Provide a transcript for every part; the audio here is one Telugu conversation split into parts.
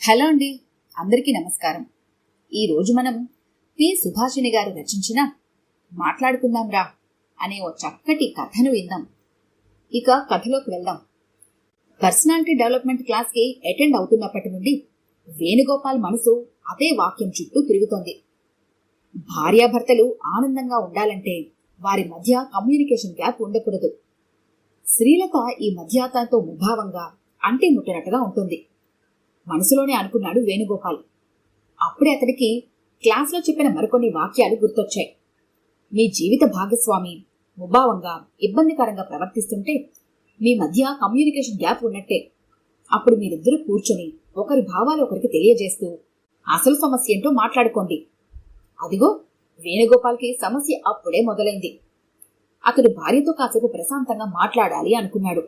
హలో అండి, అందరికీ నమస్కారం. ఈరోజు మనం పి సుభాషిణి గారు రచించిన మాట్లాడుకుందాం రా అనే ఓ చక్కటి కథను విందాం. ఇక కథలోకి వెళ్దాం. పర్సనాలిటీ డెవలప్మెంట్ క్లాస్కి అటెండ్ అవుతున్నప్పటి నుండి వేణుగోపాల్ మనసు అదే వాక్యం చుట్టూ తిరుగుతోంది. భార్యాభర్తలు ఆనందంగా ఉండాలంటే వారి మధ్య కమ్యూనికేషన్ గ్యాప్ ఉండకూడదు. శ్రీలత ఈ మధ్య తనతో ముభావంగా అంటే ముట్టనట్టుగా ఉంటుంది. మనసులోనే అనుకున్నాడు వేణుగోపాల్. అప్పుడే అతడికి క్లాస్లో చెప్పిన మరికొన్ని వాక్యాలు గుర్తొచ్చాయి. మీ జీవిత భాగస్వామి ముభావంగా ఇబ్బందికరంగా ప్రవర్తిస్తుంటే మీ మధ్య కమ్యూనికేషన్ గ్యాప్ ఉన్నట్టే. అప్పుడు మీరిద్దరూ కూర్చొని ఒకరి భావాలు ఒకరికి తెలియజేస్తూ అసలు సమస్య ఏంటో మాట్లాడుకోండి. అదిగో వేణుగోపాల్కి సమస్య అప్పుడే మొదలైంది. అతడు భార్యతో కాసేపు ప్రశాంతంగా మాట్లాడాలి అనుకున్నాడు.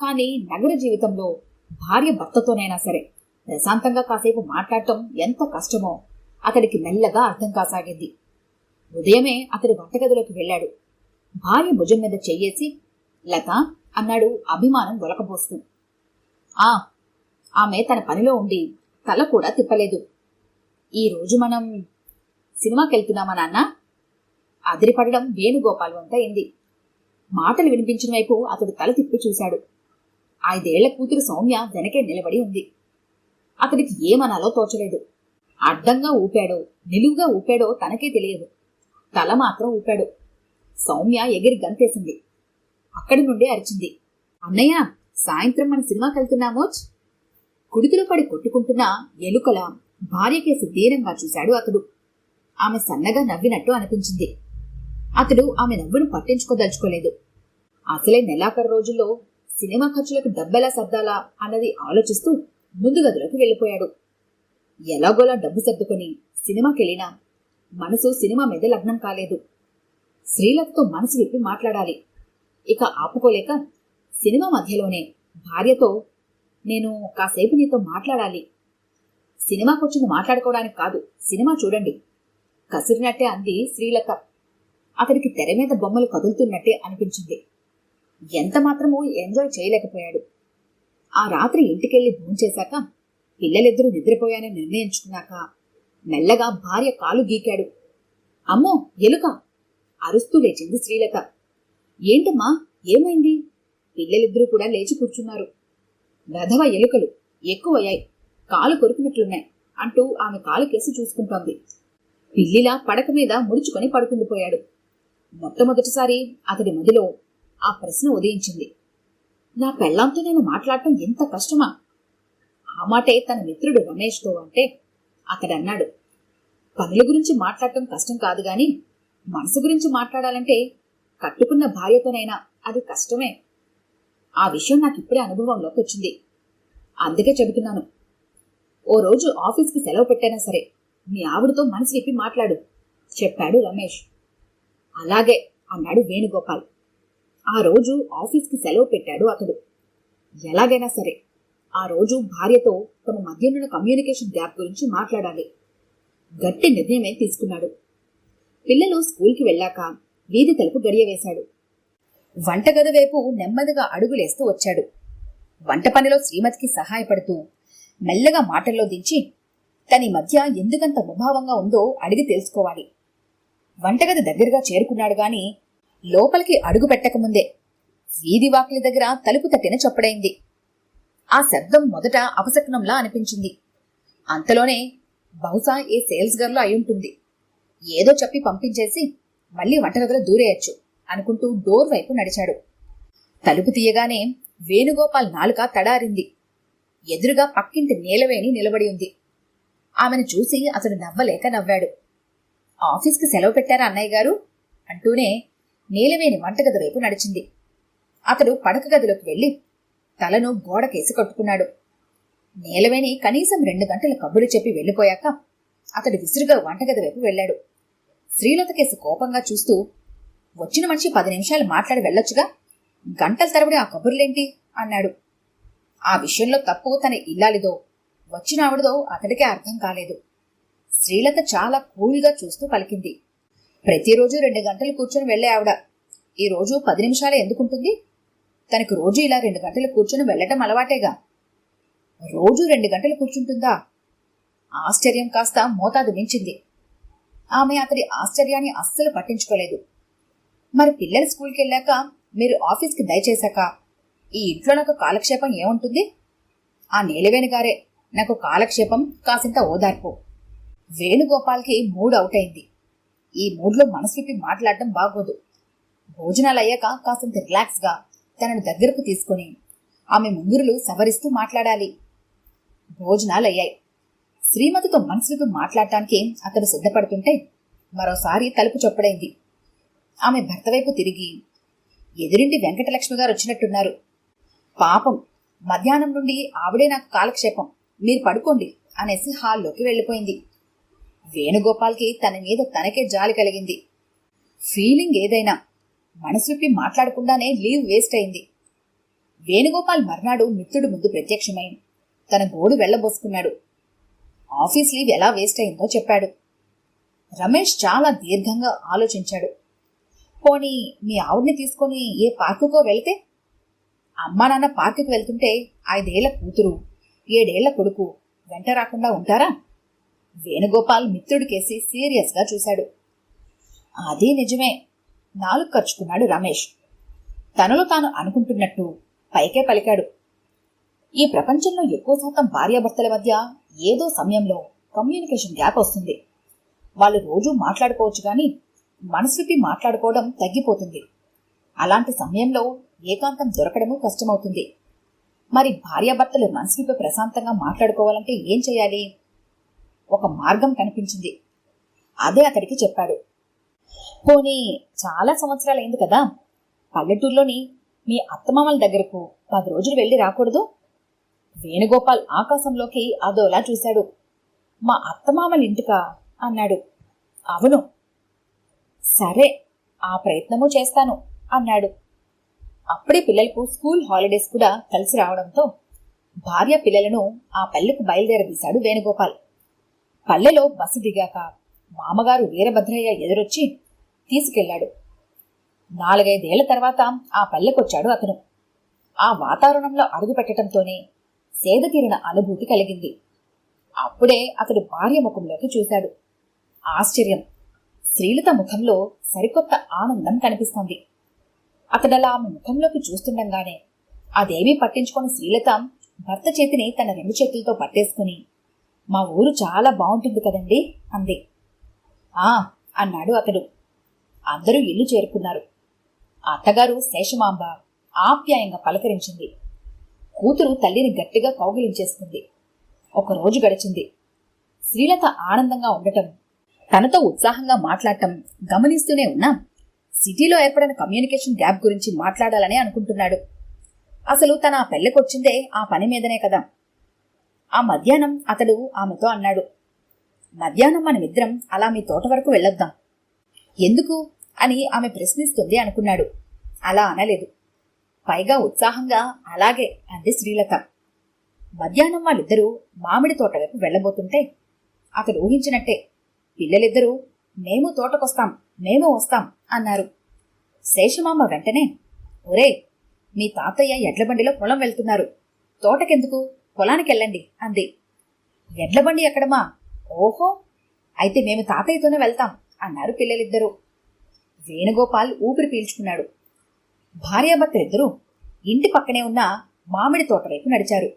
కానీ నగర జీవితంలో భార్య భర్తతోనైనా సరే ప్రశాంతంగా కాసేపు మాట్లాడటం ఎంత కష్టమో అతడికి మెల్లగా అర్థం కాసాగింది. ఉదయమే అతడు వంటగదిలోకి వెళ్ళాడు. భార్య భుజం మీద చెయ్యేసి లత అన్నాడు అభిమానం ఒలకబోస్తూ. ఆమె తన పనిలో ఉండి తల కూడా తిప్పలేదు. ఈరోజు మనం సినిమాకెళ్తున్నామా నాన్న? అదిరిపడడం వేణుగోపాల్ వంత అయింది. మాటలు వినిపించిన వైపు అతడు తల తిప్పి చూశాడు. 5 ఏళ్ల కూతురు సౌమ్య వెనకే నిలబడి ఉంది. అతడికి ఏమనాలో తోచలేదు. అడ్డంగా ఊపాడో నిలువుగా ఊపాడో తనకే తెలియదు. తల మాత్రం ఊపాడు. సౌమ్య ఎగిరి గంతేసింది. అక్కడి నుండే అరిచింది, అన్నయ్య, సాయంత్రం మన సినిమాకెళ్తున్నామోచ్. కుడితిలో పడి కొట్టుకుంటున్న ఎలుకల భార్యకేసి దీనంగా చూశాడు అతడు. ఆమె సన్నగా నవ్వినట్టు అనిపించింది. అతడు ఆమె నవ్వును పట్టించుకోదలుచుకోలేదు. అసలే నెలాఖరు రోజుల్లో సినిమా ఖర్చులకు డబ్బెలా సర్దాలా అన్నది ఆలోచిస్తూ ముందు గదిలోకి వెళ్ళిపోయాడు. ఎలాగోలా డబ్బు సర్దుకొని సినిమాకెళ్ళినా మనసు సినిమా మీద లగ్నం కాలేదు. శ్రీలతతో మనసు విప్పి మాట్లాడాలి. ఇక ఆపుకోలేక సినిమా మధ్యలోనే భార్యతో, నేను కాసేపు నీతో మాట్లాడాలి. సినిమాకొచ్చింది మాట్లాడుకోవడానికి కాదు, సినిమా చూడండి కసిరినట్టే అంది శ్రీలత. అతడికి తెర మీద బొమ్మలు కదులుతున్నట్టే అనిపించింది. ఎంత మాత్రమూ ఎంజాయ్ చేయలేకపోయాడు. ఆ రాత్రి ఇంటికెళ్లి భోంచేశాక పిల్లలిద్దరూ నిద్రపోయానని నిర్ణయించుకున్నాక మెల్లగా భార్య కాలు గీకాడు. అమ్మో, ఎలుక! అరుస్తూ లేచింది శ్రీలత. ఏంటమ్మా, ఏమైంది? పిల్లలిద్దరూ కూడా లేచి కూర్చున్నారు. వెధవ ఎలుకలు ఎక్కువయ్యాయి, కాలు కొరికినట్లున్నాయి అంటూ ఆమె కాలు కేసి చూసుకుంటోంది. పిల్లిలా పడక మీద ముడుచుకొని పడుకుండిపోయాడు. మొట్టమొదటిసారి అతడి మదిలో ఆ ప్రశ్న ఉదయించింది. నా పెళ్లాంతో నేను మాట్లాడటం ఎంత కష్టమా? ఆ మాటే తన మిత్రుడు రమేష్తో అంటే అతడన్నాడు, పనుల గురించి మాట్లాడటం కష్టం కాదు గాని మనసు గురించి మాట్లాడాలంటే కట్టుకున్న భార్యతోనైనా అది కష్టమే. ఆ విషయం నాకిప్పుడే అనుభవంలోకి వచ్చింది. అందుకే చెబుతున్నాను. ఓ రోజు ఆఫీస్కి సెలవు పెట్టైనా సరే మీ ఆవిడతో మనసు విప్పి మాట్లాడు చెప్పాడు రమేష్. అలాగే అన్నాడు వేణుగోపాల్. ఆ రోజు ఆఫీస్కి సెలవు పెట్టాడు అతడు. ఎలాగైనా సరే ఆ రోజు భార్యతో తమ మధ్యనున్న కమ్యూనికేషన్ గ్యాప్ గురించి మాట్లాడాలి. గట్టి నిర్ణయమే తీసుకున్నాడు. పిల్లలు స్కూల్కి వెళ్ళాక వీధి తలుపు గడియ వేశాడు. వంటగది వైపు నెమ్మదిగా అడుగులేస్తూ వచ్చాడు. వంట పనిలో శ్రీమతికి సహాయపడుతూ మెల్లగా మాటల్లో దించి తన మధ్య ఎందుకంత ముభావంగా ఉందో అడిగి తెలుసుకోవాలి. వంటగది దగ్గరగా చేరుకున్నాడు గాని లోపలికి అడుగు పెట్టకముందే వీధి వాకిలి దగ్గర తలుపు తట్టిన చప్పుడైంది. ఆ శబ్దం మొదట అపశకునంలా అనిపించింది. అంతలోనే బహుశా ఏ సేల్స్ గర్లో అయ్యుంటుంది, ఏదో చెప్పి పంపించేసి మళ్లీ వంటగదిలో దూరేయచ్చు అనుకుంటూ డోర్ వైపు నడిచాడు. తలుపు తీయగానే వేణుగోపాల్ నాలుక తడారింది. ఎదురుగా పక్కింటి నీలవేణి నిలబడి ఉంది. ఆమెను చూసి అతడు నవ్వలేక నవ్వాడు. ఆఫీస్కి సెలవు పెట్టారా అన్నయ్య గారు అంటూనే నీలవేణి వంటగది వైపు నడిచింది. అతడు పడక గదిలోకి వెళ్లి తలను గోడకేసి కట్టుకున్నాడు. నీలవేణి కనీసం 2 గంటల కబురు చెప్పి వెళ్లిపోయాక అతడు విసురుగా వంటగది వైపు వెళ్లాడు. శ్రీలతకేసి కోపంగా చూస్తూ, వచ్చిన మనిషి 10 నిమిషాలు మాట్లాడి వెళ్లొచ్చుగా, గంటల తరబడి ఆ కబుర్లేంటి అన్నాడు. ఆ విషయంలో తప్పు తన ఇల్లాలిదో వచ్చిన ఆవిడదో అతడికే అర్థం కాలేదు. శ్రీలత చాలా కూల్గా చూస్తూ పలికింది, ప్రతిరోజు 2 గంటలు కూర్చొని వెళ్లే ఆవిడ ఈరోజు 10 నిమిషాలే ఎందుకుంటుంది? తనకు రోజు ఇలా 2 గంటలు కూర్చొని వెళ్లటం అలవాటేగా. రోజూ 2 గంటలు కూర్చుంటుందా? ఆశ్చర్యం కాస్త మోతాదు మించింది. ఆమె అతడి ఆశ్చర్యాన్ని అస్సలు పట్టించుకోలేదు. మరి పిల్లలు స్కూల్కి వెళ్ళాక, మీరు ఆఫీస్కి దయచేశాక ఈ ఇంట్లో నాకు కాలక్షేపం ఏముంటుంది? ఆ నీలవేణిగారే నాకు కాలక్షేపం, కాసింత ఓదార్పు. వేణుగోపాల్కి మూడ్ అవుట్ అయింది. ఈ మూడ్లో మనసు విప్పి మాట్లాడటం బాగోదు. భోజనాలయ్యాక కాసింత రిలాక్స్గా తనను దగ్గరకు తీసుకుని ఆమె ముంగురులు సవరిస్తూ మాట్లాడాలి. భోజనాలయ్యాయి. శ్రీమతితో మనసు విప్పి మాట్లాడటానికి అతడు సిద్ధపడుతుంటే మరోసారి తలుపు చొప్పుడైంది. ఆమె భర్త వైపు తిరిగి, ఎదురింటి వెంకటలక్ష్మి గారు వచ్చినట్టున్నారు. పాపం, మధ్యాహ్నం నుండి ఆవిడే నాకు కాలక్షేపం, మీరు పడుకోండి అనేసి హాల్లోకి వెళ్ళిపోయింది. వేణుగోపాల్కి తన మీద తనకే జాలి కలిగింది. ఫీలింగ్ ఏదైనా మనసు విప్పి మాట్లాడకుండానే లీవ్ వేస్ట్ అయింది. వేణుగోపాల్ మర్నాడు మిత్రుడు ముందు ప్రత్యక్షమై తన గోడు వెళ్లబోసుకున్నాడు. ఆఫీస్ లీవ్ ఎలా వేస్ట్ అయిందో చెప్పాడు. రమేష్ చాలా దీర్ఘంగా ఆలోచించాడు. పోనీ మీ ఆవిడ్ని తీసుకొని ఏ పార్కుకో వెళ్తే? అమ్మా నాన్న పార్కుకి వెళ్తుంటే 5 ఏళ్ల కూతురు 7 ఏళ్ల కొడుకు వెంట రాకుండా ఉంటారా? వేణుగోపాల్ మిత్రుడికేసి సీరియస్గా చూశాడు. అదే నిజమే, నాలుగు ఖర్చుకున్నాడు రమేష్. తనలో తాను అనుకుంటున్నట్టు పైకే పలికాడు. ఈ ప్రపంచంలో ఎక్కువ శాతం భార్యాభర్తల మధ్య ఏదో సమయంలో కమ్యూనికేషన్ గ్యాప్ వస్తుంది. వాళ్ళు రోజూ మాట్లాడుకోవచ్చు కానీ మనసు విప్పి మాట్లాడుకోవడం తగ్గిపోతుంది. అలాంటి సమయంలో ఏకాంతం దొరకడము కష్టమవుతుంది. మరి భార్యాభర్తలు మనసు విప్పి ప్రశాంతంగా మాట్లాడుకోవాలంటే ఏం చేయాలి? ఒక మార్గం కనిపించింది. అదే అతడికి చెప్పాడు. పోనీ చాలా సంవత్సరాలైంది కదా, పల్లెటూరులోని మీ అత్తమామల దగ్గరకు 10 రోజులు వెళ్ళి రాకూడదు? వేణుగోపాల్ ఆకాశంలోకి అదోలా చూశాడు. మా అత్తమామల ఇంటికా అన్నాడు. అవును. సరే, ఆ ప్రయత్నము చేస్తాను అన్నాడు. అప్పుడే పిల్లలకు స్కూల్ హాలిడేస్ కూడా కలిసి రావడంతో భార్య పిల్లలను ఆ పల్లెకు బయలుదేరదీశాడు వేణుగోపాల్. పల్లెలో బస్సు దిగాక మామగారు వీరభద్రయ్య ఎదురొచ్చి తీసుకెళ్లాడు. 4-5 ఏళ్ల తర్వాత ఆ పల్లెకొచ్చాడు అతను. ఆ వాతావరణంలో అడుగు పెట్టడంతోనే సేదతీరిన అనుభూతి కలిగింది. అప్పుడే అతడు భార్య ముఖంలోకి చూశాడు. ఆశ్చర్యం, శ్రీలత ముఖంలో సరికొత్త ఆనందం కనిపిస్తోంది. అతడలా ఆమె ముఖంలోకి చూస్తుండగానే అదేమీ పట్టించుకొని శ్రీలత భర్త చేతిని తన 2 చేతులతో పట్టేసుకుని, మా ఊరు చాలా బాగుంటుంది కదండి అంది. ఆ అన్నాడు అతడు. అందరూ ఇల్లు చేరుకున్నారు. అత్తగారు శేషమాంబ ఆప్యాయంగా పలకరించింది. కూతురు తల్లిని గట్టిగా కౌగిలించేసుకుంది. 1 రోజు గడిచింది. శ్రీలత ఆనందంగా ఉండటం, తనతో ఉత్సాహంగా మాట్లాడటం గమనిస్తూనే ఉన్నా సిటీలో ఏర్పడిన కమ్యూనికేషన్ గ్యాప్ గురించి మాట్లాడాలని అనుకుంటున్నాడు. అసలు తన ఆ పెళ్ళికొచ్చిందే ఆ పని మీదనే కదా. ఆ మధ్యాహ్నం అతడు ఆమెతో అన్నాడు, మధ్యాహ్నం మనమిద్దరం అలా మీ తోట వరకు వెళ్ళొద్దాం. ఎందుకు అని ఆమె ప్రశ్నిస్తుంది అనుకున్నాడు. అలా అనలేదు. పైగా ఉత్సాహంగా అలాగే అంది శ్రీలత. మధ్యాహ్నం వాళ్ళిద్దరూ మామిడి తోట వైపు వెళ్లబోతుంటే అతడు ఊహించినట్టే పిల్లలిద్దరూ మేము తోటకొస్తాం, మేము వస్తాం అన్నారు. శేషమామ వెంటనే, ఒరే, మీ తాతయ్య ఎడ్లబండిలో పొలం వెళ్తున్నారు, తోటకెందుకు, పొలానికెళ్ళండి అంది. ఎడ్లబండి ఎక్కడమా? ఓహో, అయితే మేము తాతయ్యతోనే వెళ్తాం అన్నారు పిల్లలిద్దరూ. వేణుగోపాల్ ఊపిరి పీల్చుకున్నాడు. భార్యాభర్తలిద్దరూ ఇంటి పక్కనే ఉన్న మామిడి తోట వైపు నడిచారు.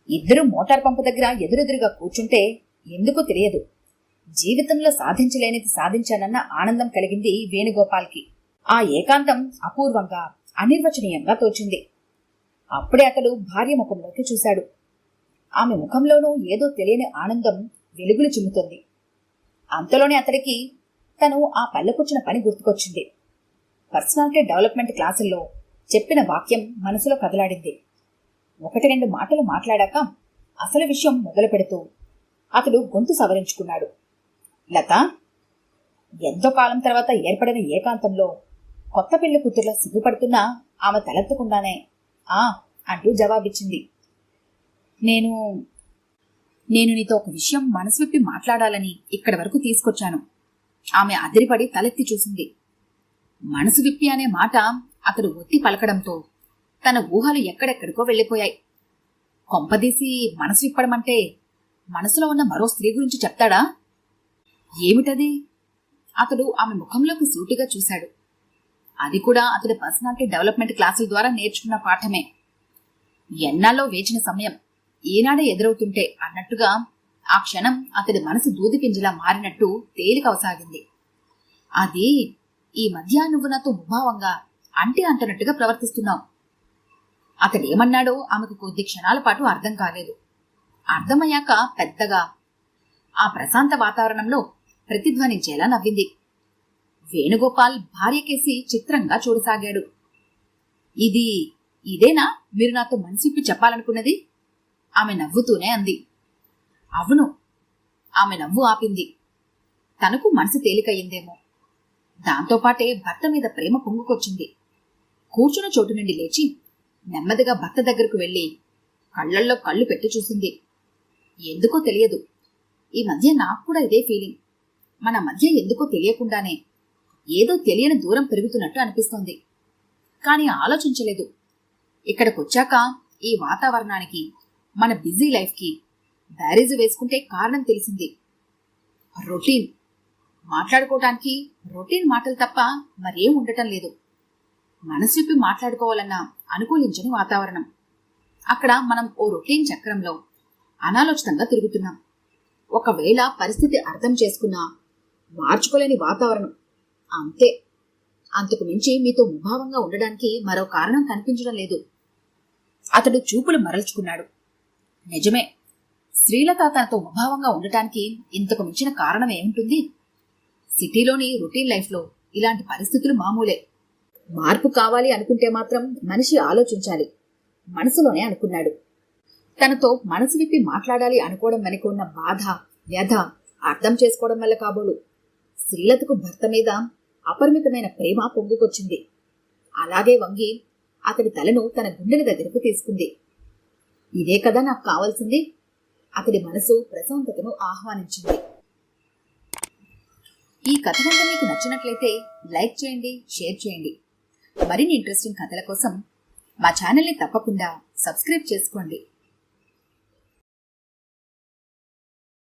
ఇద్దరూ మోటార్ పంపు దగ్గర ఎదురెదురుగా కూర్చుంటే ఎందుకో తెలియదు, జీవితంలో సాధించలేనిది సాధించానన్న ఆనందం కలిగింది వేణుగోపాల్కి. ఆ ఏకాంతం అపూర్వంగా, అనిర్వచనీయంగా తోచింది. అప్పుడే అతడు భార్య ముఖంలోకి చూశాడు. ఆమె ముఖంలోనూ ఏదో తెలియని ఆనందం వెలుగులు చిమ్ముతోంది. అంతలోనే అతడికి తను ఆ పల్లెకొచ్చిన పని గుర్తుకొచ్చింది. పర్సనాలిటీ డెవలప్మెంట్ క్లాసుల్లో చెప్పిన వాక్యం మనసులో కదలాడింది. 1-2 మాటలు మాట్లాడాక అసలు విషయం మొదలు పెడుతూ అతడు గొంతు సవరించుకున్నాడు. లత, ఎంతో కాలం తర్వాత ఏర్పడిన ఏకాంతంలో కొత్త పెళ్లి కూతుర్లో సిగ్గుపడుతున్నా ఆమె తలెత్తకుండానే ఆ అంటూ జవాబిచ్చింది. నేను నీతో ఒక విషయం మనసు విప్పి మాట్లాడాలని ఇక్కడి వరకు తీసుకొచ్చాను. ఆమె అదిరిపడి తలెత్తి చూసింది. మనసు విప్పి అనే మాట అతడు ఒత్తి పలకడంతో తన ఊహలు ఎక్కడెక్కడికో వెళ్ళిపోయాయి. కొంపదీసి మనసు విప్పడమంటే మనసులో ఉన్న మరో స్త్రీ గురించి చెప్తాడా? ఏమిటది? అతడు ఆమె ముఖంలోకి సూటిగా చూశాడు. అది కూడా అతడి పర్సనాలిటీ డెవలప్మెంట్ క్లాసుల ద్వారా నేర్చుకున్న పాఠమే. ఎన్నాళ్ళో వేచిన సమయం ఈనాడే ఎదురవుతుంటే అన్నట్టుగా ఆ క్షణం అతడి మనసు దూదిపింజలా మారినట్టు తేలికవసాగింది. అది, ఈ మధ్య నువ్వు నాతో ముభావంగా అంటే అంటున్నట్టుగా ప్రవర్తిస్తున్నావు. అతడేమన్నాడో ఆమెకు కొద్ది క్షణాల పాటు అర్థం కాలేదు. అర్థమయ్యాక పెద్దగా ఆ ప్రశాంత వాతావరణంలో ప్రతిధ్వనించేలా నవ్వింది. వేణుగోపాల్ భార్యకేసి చిత్రంగా చూడసాగాడు. ఇదేనా మీరు నాతో మనసిప్పి చెప్పాలనుకున్నది? ఆమె నవ్వుతూనే అంది. అవును. ఆమె నవ్వు ఆపింది. తనకు మనసు తేలికయ్యిందేమో. దాంతోపాటే భర్త మీద ప్రేమ పొంగుకొచ్చింది. కూర్చున్న చోటు నుండి లేచి నెమ్మదిగా భర్త దగ్గరకు వెళ్లి కళ్లల్లో కళ్ళు పెట్టి చూసింది. ఎందుకో తెలియదు, ఈ మధ్య నాకు కూడా ఇదే ఫీలింగ్. మన మధ్య ఎందుకో తెలియకుండానే ఏదో తెలియని దూరం పెరుగుతున్నట్టు అనిపిస్తోంది. కాని ఆలోచించలేదు. ఇక్కడికొచ్చాక ఈ వాతావరణానికి, మన బిజీ లైఫ్కి బ్యారేజ్ వేసుకుంటే కారణం తెలిసింది. రొటీన్. మాట్లాడుకోవటానికి రొటీన్ మాటలు తప్ప మరేం ఉండటం లేదు. మనసు విప్పి మాట్లాడుకోవాలన్నా అనుకూలించని వాతావరణం. అక్కడ మనం ఓ రొటీన్ చక్రంలో అనాలోచితంగా తిరుగుతున్నాం. ఒకవేళ పరిస్థితి అర్థం చేసుకున్నా మార్చుకోలేని వాతావరణం. అంతే. అంతకు మించి మీతో ముభావంగా ఉండడానికి మరో కారణం కనిపించడం లేదు. అతడు చూపులు మరల్చుకున్నాడు. నిజమే, శ్రీలత తనతో ముభావంగా ఉండటానికి ఇంతకు మించిన కారణం ఏముంటుంది? సిటీలోని రొటీన్ లైఫ్లో ఇలాంటి పరిస్థితులు మామూలే. మార్పు కావాలి అనుకుంటే మాత్రం మనిషి ఆలోచించాలి. మనసులోనే అనుకున్నాడు. తనతో మనసు విప్పి మాట్లాడాలి అనుకోవడం వెనుక ఉన్న బాధ, వ్యధ అర్థం చేసుకోవడం వల్ల కాబోలు శ్రీలతకు భర్త మీద అపరిమితమైన ప్రేమ పొంగుకొచ్చింది. అలాగే వంగి అతడి తలను తన గుండెల దగ్గరకు తీసుకుంది. ఇదే కదా నాకు కావాల్సింది. అతడి మనసు ప్రశాంతతను ఆహ్వానించింది. ఈ కథ కనుక మీకు నచ్చినట్లయితే లైక్ చేయండి, షేర్ చేయండి. మరిన్ని ఇంట్రెస్టింగ్ కథల కోసం మా ఛానల్ని తప్పకుండా సబ్స్క్రైబ్ చేసుకోండి.